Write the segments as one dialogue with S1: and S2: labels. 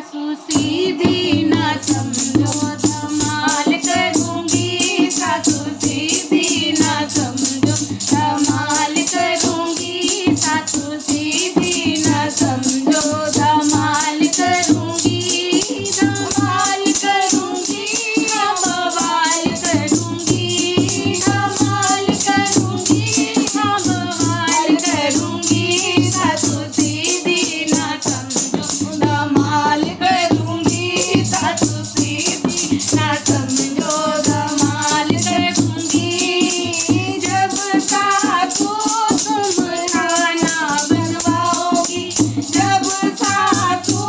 S1: सासू सीधी ना समझो धमाल करूंगी, सासू सीधी ना समझो धमाल करूंगी, सासू सीधी ना समझो धमाल करूंगी, धमाल करूंगी, बवाल करूंगी, धमाल करूंगी, बवाल करूंगी, सासू सीधी ना समझो धमाल करूंगी, सासू सीधी ना समझो धमाल करूंगी। जब सासू तुम खाना बनवाओगी, जब सासू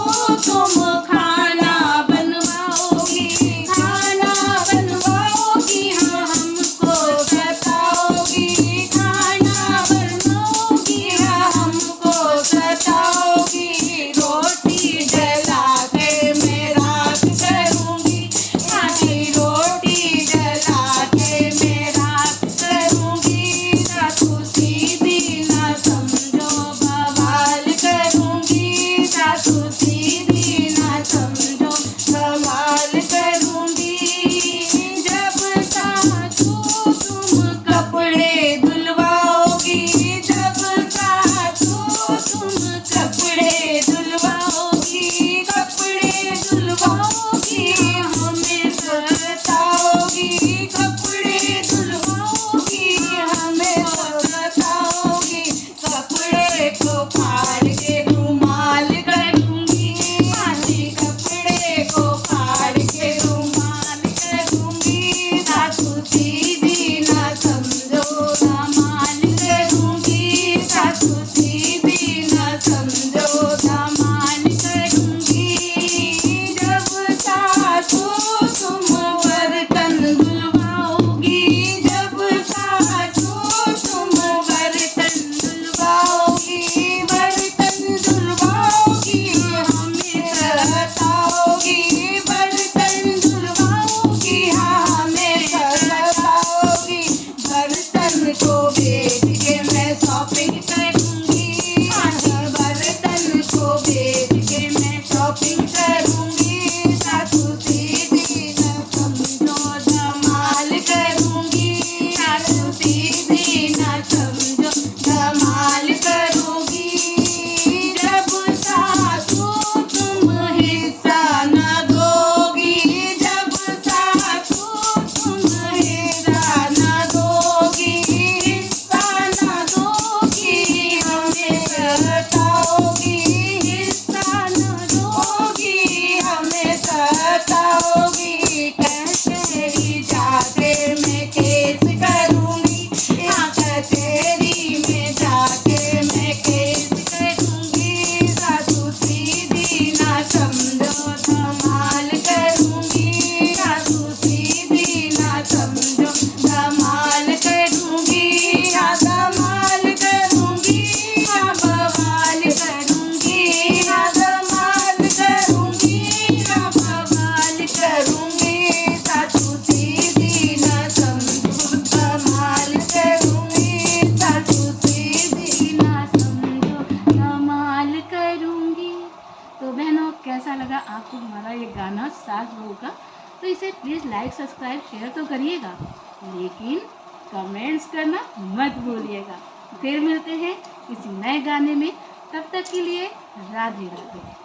S1: तुम खाना बनवाओगी, खाना बनवाओगी, हाँ हमको सताओगी, खाना बनवाओगी, हाँ हमको सताओगी। रोटी जला के मैं राख करूंगी, खाटी रोटी जला के मैं राख करूंगी, सासू सीधी ना समझो बवाल करूंगी, सासू सीधी ना समझो बवाल करूंगी। जब सासू तुम कपड़े धुलवाओगी, जब सासू तुम कपड़े धुलवाओगी, कपड़े धुलवाओगी, हमें सताओगी, कपड़े धुलवाओगी, हमें सताओगी। कपड़े को फाड़ के रुमाल करूंगी, आधी कपड़े को फाड़ के रुमाल करूंगी, सासू सीधी ना समझो धमाल करूंगी, सासू सीधी ना समझो धमाल करूंगी। जब सासू तुम बर्तन धुलवाओगी, जब सासू तुम बर्तन धुलवाओगी, बर्तन धुलवाओगी, हमें सताओगी, बर्तन धुलवाओगी, हाँ हमें सताओगी। बर्तन को बेच के मैं शॉपिंग करूंगी, बर्तन को बेच के मैं शॉपिंग करूंगी, सासू सीधी ना समझो धमाल करूंगी, सासू सीधी ना समझो धमाल करूंगी। जब सासू तुम हिस्सा न दोगी, जब सासू तुम हिस्सा न दोगी, हिस्सा न दोगी, हमें सताओगी, हिस्सा न दोगी, हमें सताओगी। कचहरी जाके मैं केस करूंगी, हाँ कचहरी में जाके मैं केस करूंगी, सासू सीधी ना समझो धमाल करूंगी, सासू सीधी ना समझो धमाल करूंगी, हाँ धमाल करूंगी, हाँ बवाल करूंगी, हाँ धमाल करूंगी, हाँ बवाल करूंगी, सासू सीधी ना समझो धमाल करूंगी, सासू सीधी ना समझो धमाल करूंगी। तो बहनों, कैसा लगा आपको हमारा ये गाना सास बहू का? तो इसे प्लीज़ लाइक सब्सक्राइब शेयर तो करिएगा, लेकिन कमेंट्स करना मत भूलिएगा। फिर मिलते हैं किसी नए गाने में, तब तक के लिए राधे राधे।